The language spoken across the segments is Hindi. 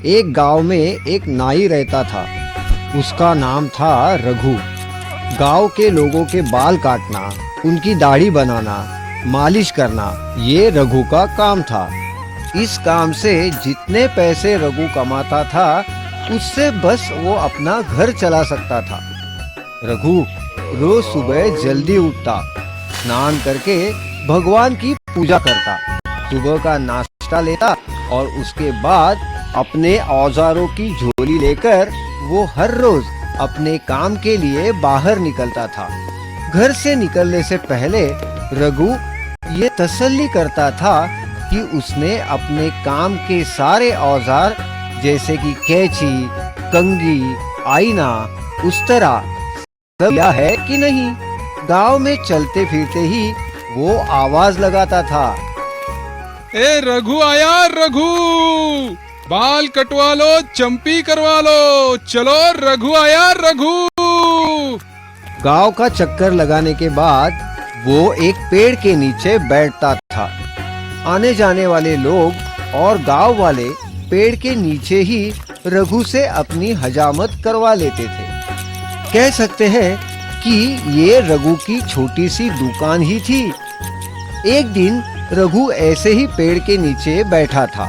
एक गांव में एक नाई रहता था। उसका नाम था रघु। गांव के लोगों के बाल काटना, उनकी दाढ़ी बनाना, मालिश करना, ये रघु का काम था। इस काम से जितने पैसे रघु कमाता था, उससे बस वो अपना घर चला सकता था। रघु रोज सुबह जल्दी उठता, स्नान करके भगवान की पूजा करता, सुबह का नाश्ता लेता और उसके बाद अपने औजारों की झोली लेकर वो हर रोज अपने काम के लिए बाहर निकलता था। घर से निकलने से पहले रघु ये तसल्ली करता था कि उसने अपने काम के सारे औजार जैसे कि कैंची, कंघी, आईना, उस्तरा सब लिया है कि नहीं। गांव में चलते फिरते ही वो आवाज लगाता था, ए रघु आया रघु, बाल कटवा लो, चंपी करवा लो, चलो रघु आया रघु। गांव का चक्कर लगाने के बाद वो एक पेड़ के नीचे बैठता था। आने जाने वाले लोग और गांव वाले पेड़ के नीचे ही रघु से अपनी हजामत करवा लेते थे। कह सकते हैं कि ये रघु की छोटी सी दुकान ही थी। एक दिन रघु ऐसे ही पेड़ के नीचे बैठा था।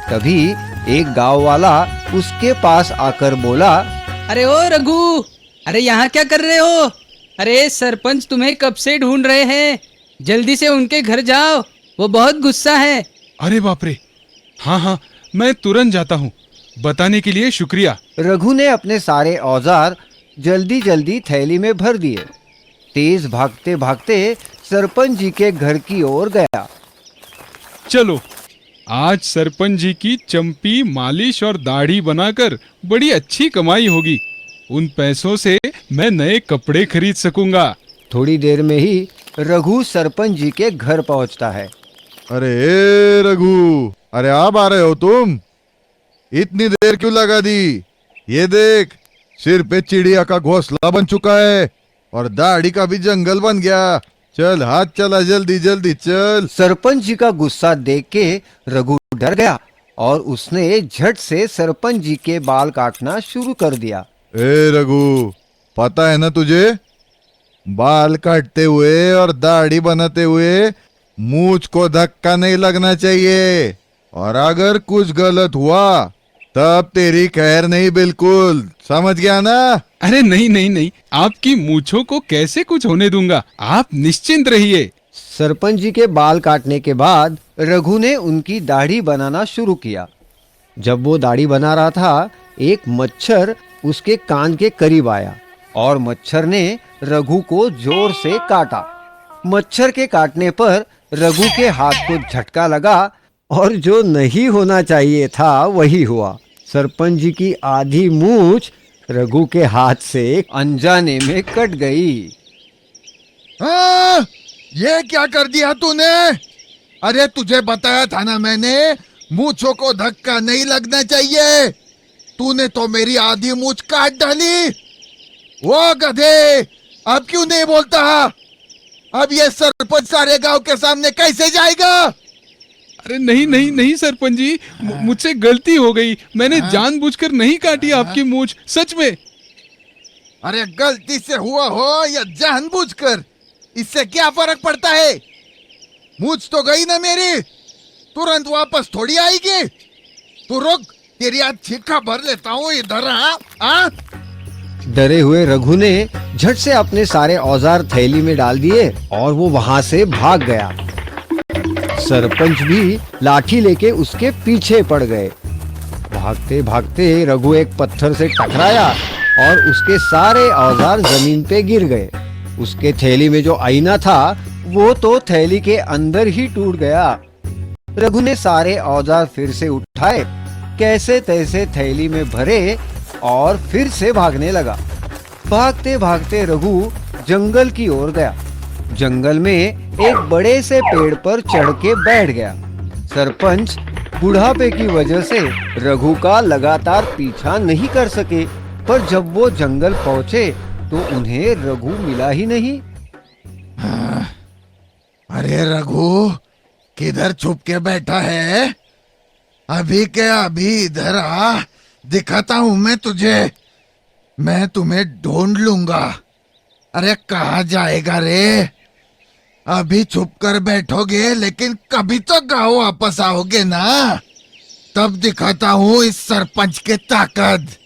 तभी एक गांव वाला उसके पास आकर बोला, अरे ओ रघु, अरे यहाँ क्या कर रहे हो? अरे सरपंच तुम्हें कब से ढूंढ रहे हैं, जल्दी से उनके घर जाओ, वो बहुत गुस्सा है। अरे बाप रे, हाँ, मैं तुरंत जाता हूँ, बताने के लिए शुक्रिया। रघु ने अपने सारे औजार जल्दी जल्दी थैली में भर दिए। तेज भागते भागते सरपंच जी के घर की ओर गया। चलो, आज सरपंच जी की चंपी, मालिश और दाढ़ी बनाकर बड़ी अच्छी कमाई होगी। उन पैसों से मैं नए कपड़े खरीद सकूंगा। थोड़ी देर में ही रघु सरपंच जी के घर पहुंचता है। अरे रघु, अरे आप आ रहे हो तुम? इतनी देर क्यों लगा दी? ये देख, सिर पे चिड़िया का घोंसला बन चुका है और दाढ़ी का भी जंगल बन गया। चल, हाथ चला, जल्दी जल्दी चल। सरपंच जी का गुस्सा देख के रघु डर गया और उसने झट से सरपंच जी के बाल काटना शुरू कर दिया। ए रघु, पता है ना तुझे, बाल काटते हुए और दाढ़ी बनाते हुए मूंछ को धक्का नहीं लगना चाहिए, और अगर कुछ गलत हुआ तब तेरी खैर नहीं, बिल्कुल समझ गया ना? अरे नहीं, आपकी मूंछों को कैसे कुछ होने दूंगा, आप निश्चिंत रहिए। सरपंच जी के बाल काटने के बाद रघु ने उनकी दाढ़ी बनाना शुरू किया। जब वो दाढ़ी बना रहा था, एक मच्छर उसके कान के करीब आया और मच्छर ने रघु को जोर से काटा। मच्छर के काटने पर रघु के हाथ को झटका लगा और जो नहीं होना चाहिए था वही हुआ। सरपंच जी की आधी मूंछ रघु के हाथ से अनजाने में कट गई। हाँ, ये क्या कर दिया तूने? अरे तुझे बताया था ना मैंने, मूंछों को धक्का नहीं लगना चाहिए। तूने तो मेरी आधी मूंछ काट डाली। वो गधे, अब क्यों नहीं बोलता? अब ये सरपंच सारे गांव के सामने कैसे जाएगा? अरे नहीं सरपंच जी, मुझसे गलती हो गई, मैंने जानबूझकर नहीं काटी आपकी मूंछ, सच में। अरे गलती से हुआ हो या जानबूझकर, इससे क्या फर्क पड़ता है? मूंछ तो गई ना मेरी, तुरंत वापस थोड़ी आएगी। तू रुक, तेरी आज छिक्का भर लेता हूँ इधर। हाँ, डरे हुए रघु ने झट से अपने सारे औजार थैली में डाल दिए और वो वहां से भाग गया। सरपंच भी लाठी लेके उसके पीछे पड़ गए। भागते भागते रघु एक पत्थर से टकराया और उसके सारे औजार जमीन पे गिर गए। उसके थैली में जो आईना था वो तो थैली के अंदर ही टूट गया। रघु ने सारे औजार फिर से उठाए, कैसे तैसे थैली में भरे और फिर से भागने लगा। भागते भागते रघु जंगल की ओर गया। जंगल में एक बड़े से पेड़ पर चढ़ के बैठ गया। सरपंच बुढ़ापे की वजह से रघु का लगातार पीछा नहीं कर सके, पर जब वो जंगल पहुंचे तो उन्हें रघु मिला ही नहीं। अरे रघु, किधर छुप के बैठा है? अभी के अभी इधर आ, दिखाता हूं मैं तुझे। मैं तुम्हें ढूंढ लूंगा। अरे कहाँ जाएगा रे? अभी छुप कर बैठोगे, लेकिन कभी तो गांव वापस आओगे ना। तब दिखाता हूँ इस सरपंच की ताकत।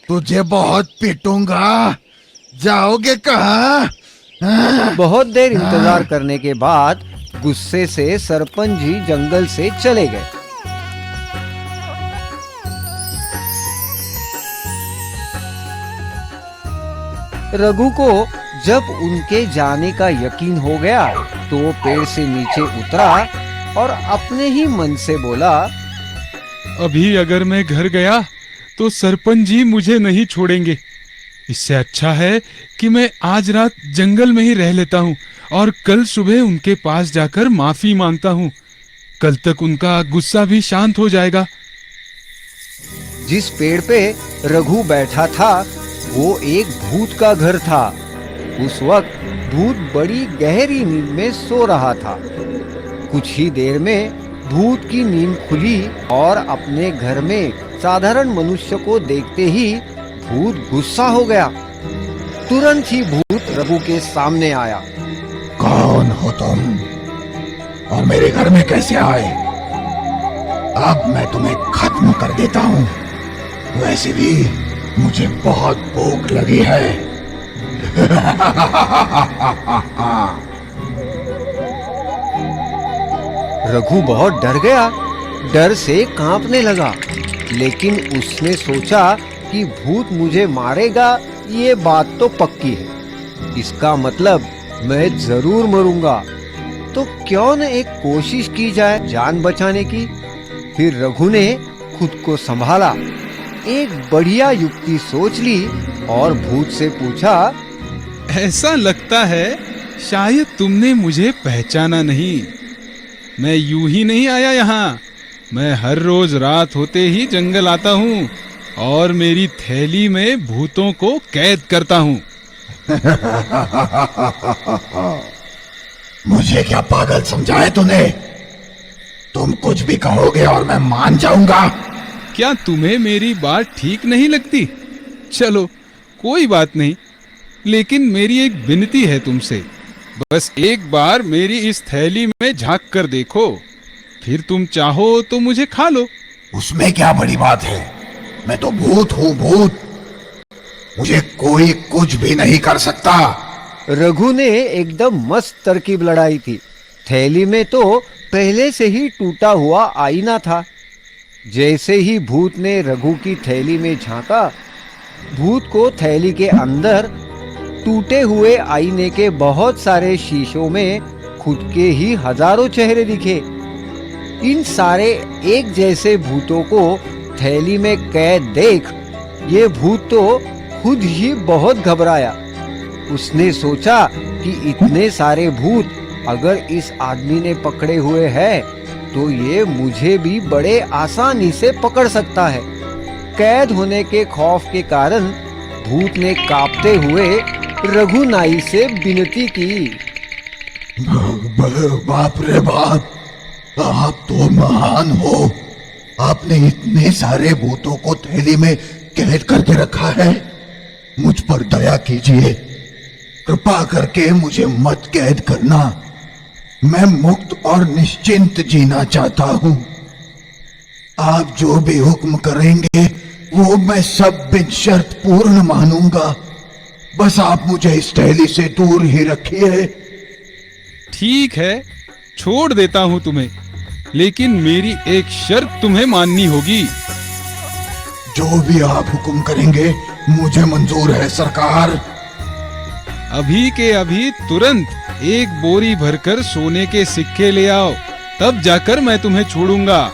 तुझे बहुत पीटूंगा। जाओगे कहाँ? बहुत देर इंतजार करने के बाद गुस्से से सरपंच जी जंगल से चले गए। रघु को जब उनके जाने का यकीन हो गया तो वो पेड़ से नीचे उतरा और अपने ही मन से बोला, अभी अगर मैं घर गया तो सरपंच जी मुझे नहीं छोड़ेंगे। इससे अच्छा है कि मैं आज रात जंगल में ही रह लेता हूँ और कल सुबह उनके पास जाकर माफी मांगता हूँ। कल तक उनका गुस्सा भी शांत हो जाएगा। जिस पेड़ पे रघु बैठा था वो एक भूत का घर था। उस वक्त भूत बड़ी गहरी नींद में सो रहा था। कुछ ही देर में भूत की नींद खुली और अपने घर में साधारण मनुष्य को देखते ही भूत गुस्सा हो गया। तुरंत ही भूत रघु के सामने आया। कौन हो तुम और मेरे घर में कैसे आए? अब मैं तुम्हें खत्म कर देता हूँ। वैसे भी मुझे बहुत भूख लगी है। रघु बहुत डर गया, डर से कांपने लगा। लेकिन उसने सोचा कि भूत मुझे मारेगा, ये बात तो पक्की है। इसका मतलब मैं जरूर मरूंगा। तो क्यों न एक कोशिश की जाए जान बचाने की। फिर रघु ने खुद को संभाला, एक बढ़िया युक्ति सोच ली और भूत से पूछा, ऐसा लगता है शायद तुमने मुझे पहचाना नहीं। मैं यूं ही नहीं आया यहाँ। मैं हर रोज रात होते ही जंगल आता हूँ और मेरी थैली में भूतों को कैद करता हूँ। मुझे क्या पागल समझा है तूने? तुम कुछ भी कहोगे और मैं मान जाऊंगा। क्या तुम्हें मेरी बात ठीक नहीं लगती? चलो कोई बात नहीं, लेकिन मेरी एक विनती है तुमसे। बस एक बार मेरी इस थैली में झांक कर देखो, फिर तुम चाहो तो मुझे खा लो। उसमें क्या बड़ी बात है? मैं तो भूत हूँ, भूत। मुझे कोई कुछ भी नहीं कर सकता। रघु ने एकदम मस्त तरकीब लड़ाई थी। थैली में तो पहले से ही टूटा हुआ आईना था। जैसे ही भूत ने रघु की थैली में झांका, भूत को थैली के अंदर टूटे हुए आईने के बहुत सारे शीशों में खुद के ही हजारों चेहरे दिखे। इन सारे एक जैसे भूतों को थैली में कैद देख ये भूत तो खुद ही बहुत घबराया। उसने सोचा कि इतने सारे भूत अगर इस आदमी ने पकड़े हुए हैं तो ये मुझे भी बड़े आसानी से पकड़ सकता है। कैद होने के खौफ के कारण भूत ने कांपते हुए रघु नाई से विनती की। बाप रे बाप, आप तो महान हो। आपने इतने सारे भूतों को थैली में कैद करके रखा है। मुझ पर दया कीजिए, कृपा करके मुझे मत कैद करना। मैं मुक्त और निश्चिंत जीना चाहता हूँ। आप जो भी हुक्म करेंगे वो मैं सब बिन शर्त पूर्ण मानूंगा। बस आप मुझे इस थैली से दूर ही रखिए। ठीक है, छोड़ देता हूँ तुम्हें, लेकिन मेरी एक शर्त तुम्हें माननी होगी। जो भी आप हुक्म करेंगे मुझे मंजूर है सरकार। अभी के अभी तुरंत एक बोरी भरकर सोने के सिक्के ले आओ, तब जाकर मैं तुम्हें छोड़ूंगा।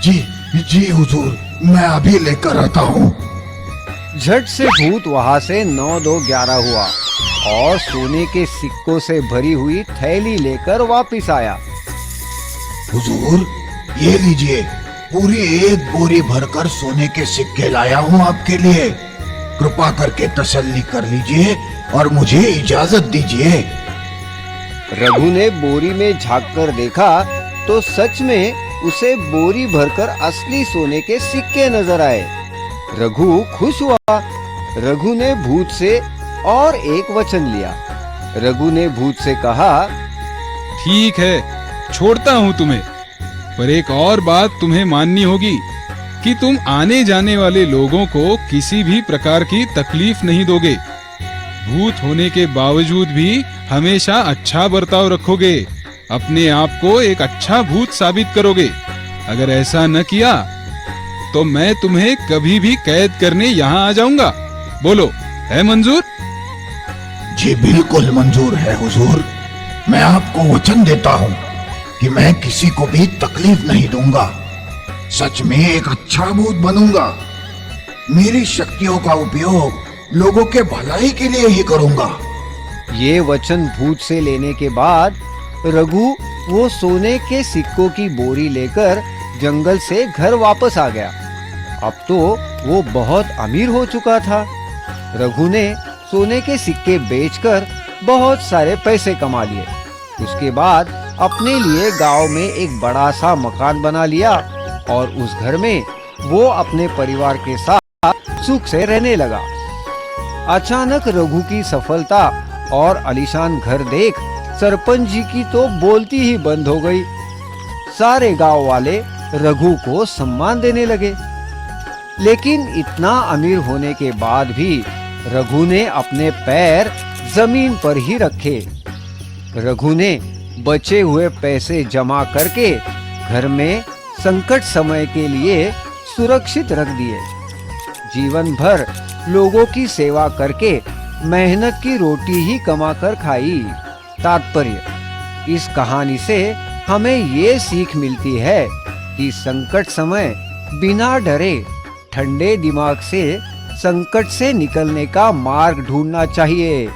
जी जी हुजूर, मैं अभी लेकर आता हूँ। झट से भूत वहां से 9-2-11 हुआ और सोने के सिक्कों से भरी हुई थैली लेकर वापस आया। हुजूर, ये लीजिए, पूरी एक बोरी भरकर सोने के सिक्के लाया हूँ आपके लिए। कृपा करके तसल्ली कर लीजिए और मुझे इजाजत दीजिए। रघु ने बोरी में झांक कर देखा तो सच में उसे बोरी भरकर असली सोने के सिक्के नजर आए। रघु खुश हुआ। रघु ने भूत से और एक वचन लिया। रघु ने भूत से कहा, ठीक है, छोड़ता हूँ तुम्हें, पर एक और बात तुम्हें माननी होगी कि तुम आने जाने वाले लोगों को किसी भी प्रकार की तकलीफ नहीं दोगे। भूत होने के बावजूद भी हमेशा अच्छा बर्ताव रखोगे, अपने आप को एक अच्छा भूत साबित करोगे। अगर ऐसा न किया तो मैं तुम्हें कभी भी कैद करने यहाँ आ जाऊंगा। बोलो, है मंजूर? जी बिल्कुल मंजूर है हुजूर। मैं आपको वचन देता हूँ कि मैं किसी को भी तकलीफ नहीं दूंगा। सच में एक अच्छा भूत बनूंगा। मेरी शक्तियों का उपयोग लोगों के भलाई के लिए ही करूंगा। ये वचन भूत से लेने के बाद रघु वो सोने के सिक्कों की बोरी लेकर जंगल से घर वापस आ गया। अब तो वो बहुत अमीर हो चुका था। रघु ने सोने के सिक्के बेचकर बहुत सारे पैसे कमा लिए। उसके बाद अपने लिए गांव में एक बड़ा सा मकान बना लिया और उस घर में वो अपने परिवार के साथ सुख से रहने लगा। अचानक रघु की सफलता और आलीशान घर देख सरपंच जी की तो बोलती ही बंद हो गई। सारे गांव वाले रघु को सम्मान देने लगे। लेकिन इतना अमीर होने के बाद भी रघु ने अपने पैर जमीन पर ही रखे। रघु ने बचे हुए पैसे जमा करके घर में संकट समय के लिए सुरक्षित रख दिए। जीवन भर लोगों की सेवा करके मेहनत की रोटी ही कमाकर खाई। तात्पर्य, इस कहानी से हमें ये सीख मिलती है कि संकट समय बिना डरे ठंडे दिमाग से संकट से निकलने का मार्ग ढूंढना चाहिए।